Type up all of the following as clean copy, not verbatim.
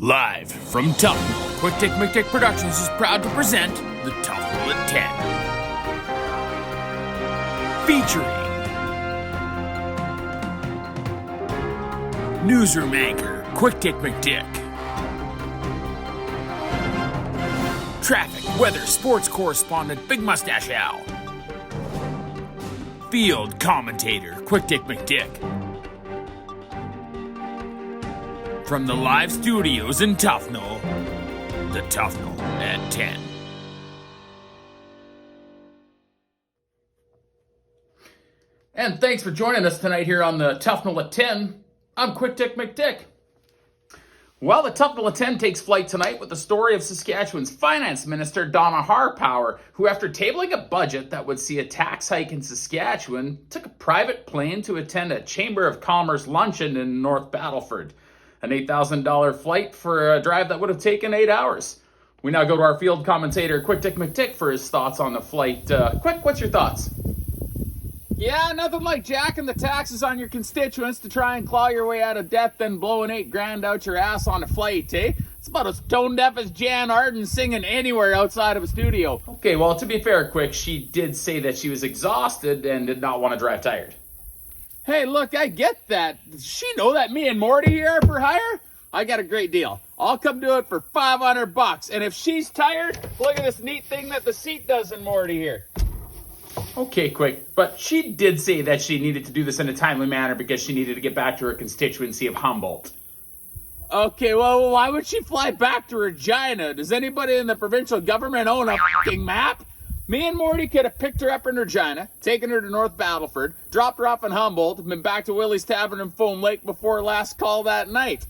Live from Tufnell, Quick Take McTick Productions is proud to present the Tufnell at 10. Featuring newsroom anchor Quick Take McTick, traffic, weather, sports correspondent Big Mustache Al, field commentator Quick Take McTick. From the live studios in Tufnell, the Tufnell at 10. And thanks for joining us tonight here on the Tufnell at 10. I'm Quick Take McTick. Well, the Tufnell at 10 takes flight tonight with the story of Saskatchewan's Finance Minister Donna Harpower, who after tabling a budget that would see a tax hike in Saskatchewan, took a private plane to attend a Chamber of Commerce luncheon in North Battleford. An $8,000 flight for a drive that would have taken 8 hours. We now go to our field commentator, Quick Take McTick, for his thoughts on the flight. Quick, what's your thoughts? Yeah, nothing like jacking the taxes on your constituents to try and claw your way out of debt, then blowing $8,000 out your ass on a flight, eh? It's about as tone deaf as Jan Arden singing anywhere outside of a studio. Okay, well, to be fair, Quick, she did say that she was exhausted and did not want to drive tired. Hey, look, I get that. Does she know that me and Morty here are for hire? I got a great deal. I'll come do it for $500. And if she's tired, look at this neat thing that the seat does in Morty here. Okay, Quick, but she did say that she needed to do this in a timely manner because she needed to get back to her constituency of Humboldt. Okay, well, why would she fly back to Regina? Does anybody in the provincial government own a f***ing map? Me and Morty could have picked her up in Regina, taken her to North Battleford, dropped her off in Humboldt, and been back to Willie's Tavern in Foam Lake before last call that night.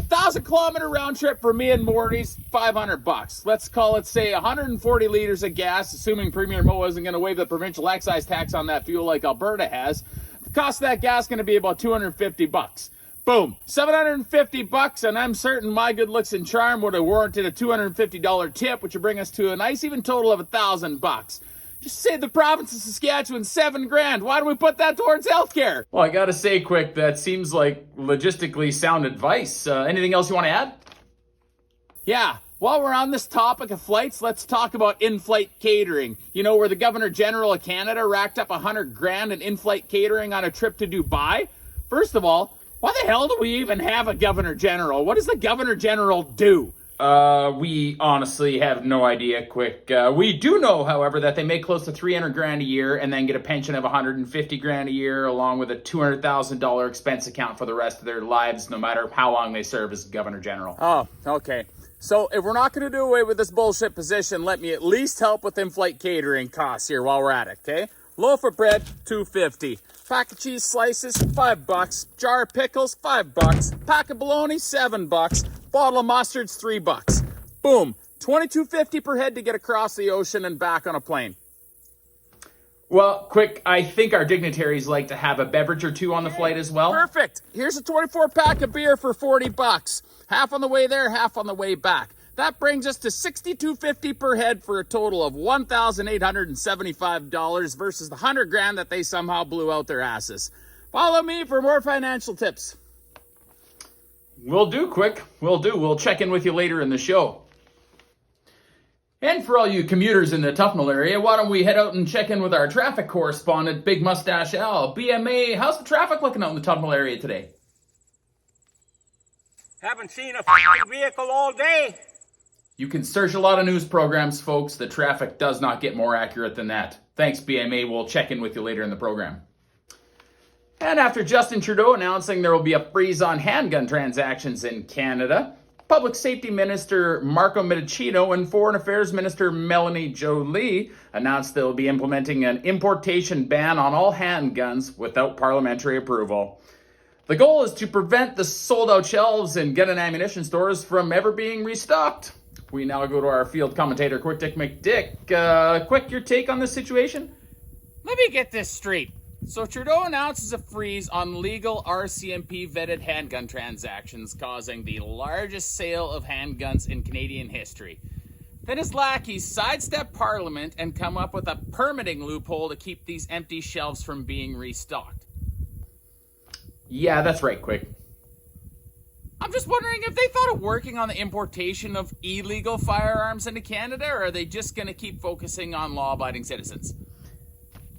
1,000-kilometer round trip for me and Morty's $500. Let's call it, say, 140 liters of gas, assuming Premier Moe isn't going to waive the provincial excise tax on that fuel like Alberta has. The cost of that gas is going to be about $250. Boom, $750, and I'm certain my good looks and charm would have warranted a $250 tip, which would bring us to a nice even total of $1,000. Just save the province of Saskatchewan $7,000. Why don't we put that towards healthcare? Well, I gotta say, Quick, that seems like logistically sound advice. Anything else you want to add? Yeah, while we're on this topic of flights, let's talk about in-flight catering. You know, where the Governor General of Canada racked up $100,000 in in-flight catering on a trip to Dubai. First of all, why the hell do we even have a Governor General? What does the Governor General do? We honestly have no idea, Quick. We do know, however, that they make close to $300,000 a year and then get a pension of $150,000 a year, along with a $200,000 expense account for the rest of their lives, no matter how long they serve as Governor General. Oh, okay. So if we're not going to do away with this bullshit position, let me at least help with in-flight catering costs here while we're at it, okay? Loaf of bread, $2.50. Pack of cheese slices, $5. Jar of pickles, $5. Pack of bologna, $7. Bottle of mustard's $3. Boom, $22.50 per head to get across the ocean and back on a plane. Well, Quick, I think our dignitaries like to have a beverage or two on the flight as well. Perfect. Here's a 24-pack of beer for $40. Half on the way there, half on the way back. That brings us to $62.50 per head for a total of $1,875 versus the $100,000 that they somehow blew out their asses. Follow me for more financial tips. Will do, Quick. Will do. We'll check in with you later in the show. And for all you commuters in the Tufnell area, why don't we head out and check in with our traffic correspondent, Big Mustache Al. BMA, how's the traffic looking out in the Tufnell area today? Haven't seen a f***ing vehicle all day. You can search a lot of news programs, folks. The traffic does not get more accurate than that. Thanks, BMA. We'll check in with you later in the program. And after Justin Trudeau announcing there will be a freeze on handgun transactions in Canada, Public Safety Minister Marco Mendicino and Foreign Affairs Minister Melanie Joly announced they'll be implementing an importation ban on all handguns without parliamentary approval. The goal is to prevent the sold-out shelves in gun and ammunition stores from ever being restocked. We now go to our field commentator, Quick Take McTick. Quick, your take on this situation? Let me get this straight. So Trudeau announces a freeze on legal RCMP-vetted handgun transactions, causing the largest sale of handguns in Canadian history. Then his lackeys sidestep Parliament and come up with a permitting loophole to keep these empty shelves from being restocked. Yeah, that's right, Quick. I'm just wondering if they thought of working on the importation of illegal firearms into Canada, or are they just going to keep focusing on law-abiding citizens?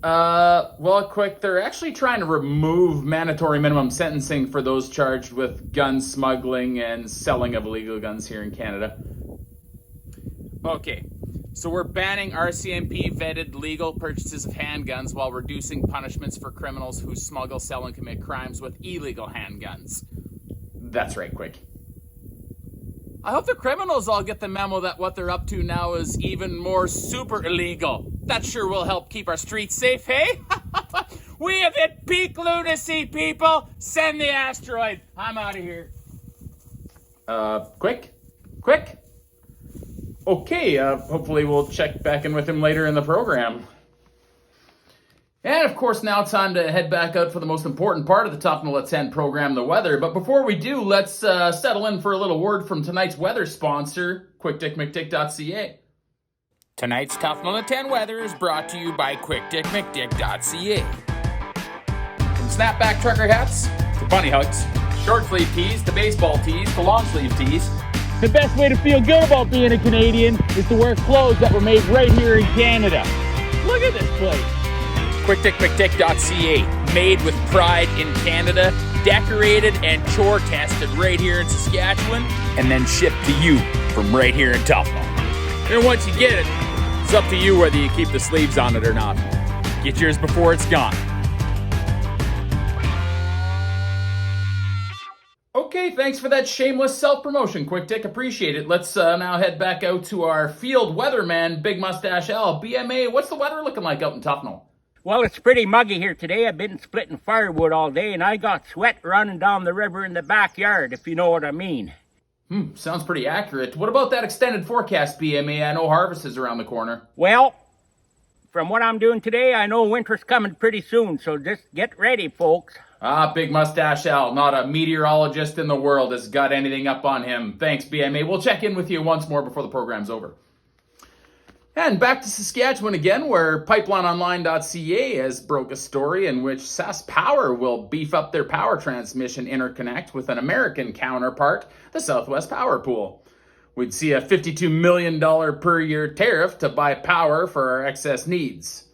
Well, quick, they're actually trying to remove mandatory minimum sentencing for those charged with gun smuggling and selling of illegal guns here in Canada. Okay, so we're banning RCMP-vetted legal purchases of handguns while reducing punishments for criminals who smuggle, sell, and commit crimes with illegal handguns. That's right, quick. I hope the criminals all get the memo that what they're up to now is even more super illegal. That sure will help keep our streets safe, hey? We have hit peak lunacy, people! Send the asteroid! I'm out of here. Quick? Okay, hopefully we'll check back in with him later in the program. And of course, now time to head back out for the most important part of the Tufnell at 10 program, the weather. But before we do, let's settle in for a little word from tonight's weather sponsor, QuickDickMcDick.ca. Tonight's Tufnell at 10 weather is brought to you by QuickDickMcDick.ca. From snapback trucker hats to bunny hugs, short sleeve tees to baseball tees to long sleeve tees. The best way to feel good about being a Canadian is to wear clothes that were made right here in Canada. Look at this place. QuickDickMcDick.ca, made with pride in Canada, decorated and chore tested right here in Saskatchewan, and then shipped to you from right here in Tufnell. And once you get it, it's up to you whether you keep the sleeves on it or not. Get yours before it's gone. Okay, thanks for that shameless self-promotion, Quick Dick. Appreciate it. Let's now head back out to our field weatherman, Big Mustache Al. BMA, what's the weather looking like out in Tufnell? Well, it's pretty muggy here today. I've been splitting firewood all day, and I got sweat running down the river in the backyard, if you know what I mean. Sounds pretty accurate. What about that extended forecast, BMA? I know harvest is around the corner. Well, from what I'm doing today, I know winter's coming pretty soon, so just get ready, folks. Big Mustache Al, not a meteorologist in the world has got anything up on him. Thanks, BMA. We'll check in with you once more before the program's over. And back to Saskatchewan again, where PipelineOnline.ca has broke a story in which SaskPower will beef up their power transmission interconnect with an American counterpart, the Southwest Power Pool. We'd see a $52 million per year tariff to buy power for our excess needs.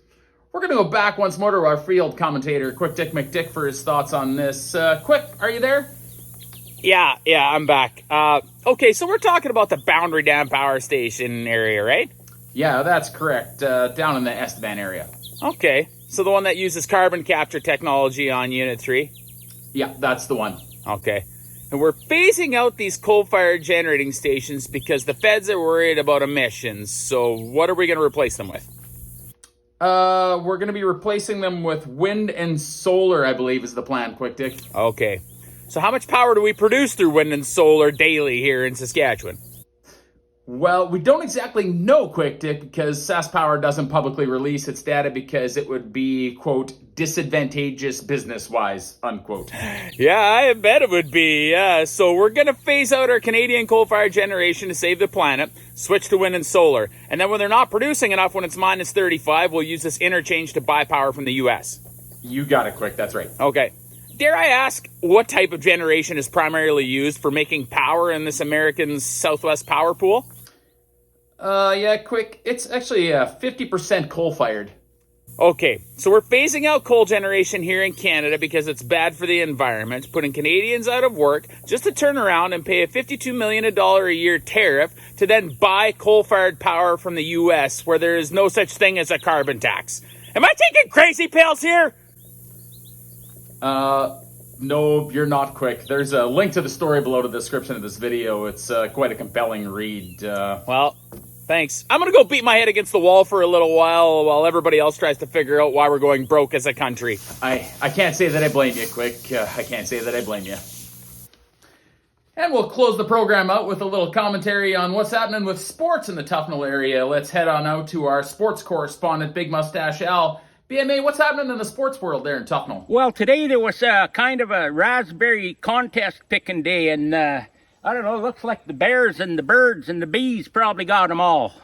We're going to go back once more to our field commentator, Quick Dick McDick, for his thoughts on this. Quick, are you there? Yeah, I'm back. Okay, so we're talking about the Boundary Dam Power Station area, right? Yeah, that's correct. Down in the Estevan area. Okay, so the one that uses carbon capture technology on Unit 3? Yeah, that's the one. Okay. And we're phasing out these coal-fired generating stations because the feds are worried about emissions. So what are we going to replace them with? We're going to be replacing them with wind and solar, I believe, is the plan, Quick Dick. Okay. So how much power do we produce through wind and solar daily here in Saskatchewan? Well, we don't exactly know, Quick Dick, because SaskPower doesn't publicly release its data because it would be, quote, disadvantageous business-wise, unquote. Yeah, I bet it would be, yeah. So we're going to phase out our Canadian coal-fired generation to save the planet, switch to wind and solar, and then when they're not producing enough when it's minus 35, we'll use this interchange to buy power from the U.S. You got it, Quick, that's right. Okay. Dare I ask what type of generation is primarily used for making power in this American Southwest Power Pool? Yeah, Quick, it's actually 50% coal-fired. Okay, so we're phasing out coal generation here in Canada because it's bad for the environment, putting Canadians out of work just to turn around and pay a $52 million a year tariff to then buy coal-fired power from the U.S. where there is no such thing as a carbon tax. Am I taking crazy pills here? No, you're not, Quick. There's a link to the story below the description of this video. It's quite a compelling read. Well, thanks. I'm going to go beat my head against the wall for a little while everybody else tries to figure out why we're going broke as a country. I can't say that I blame you, Quick. I can't say that I blame you. And we'll close the program out with a little commentary on what's happening with sports in the Tufnell area. Let's head on out to our sports correspondent, Big Mustache Al. BMA, what's happening in the sports world there in Tufnell? Well, today there was kind of a raspberry contest picking day, and I don't know, looks like the bears and the birds and the bees probably got them all.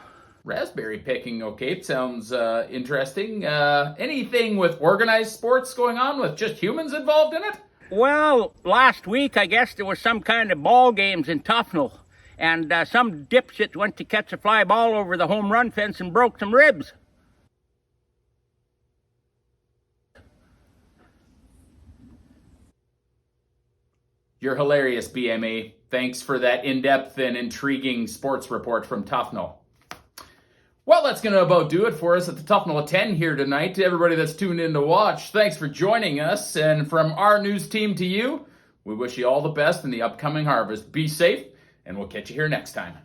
Raspberry picking, okay, sounds interesting. Anything with organized sports going on with just humans involved in it? Well, last week, I guess there was some kind of ball games in Tufnell, and some dipshit went to catch a fly ball over the home run fence and broke some ribs. You're hilarious, BMA. Thanks for that in-depth and intriguing sports report from Tufnell. Well, that's going to about do it for us at the Tufnell at 10 here tonight. To everybody that's tuned in to watch, thanks for joining us. And from our news team to you, we wish you all the best in the upcoming harvest. Be safe, and we'll catch you here next time.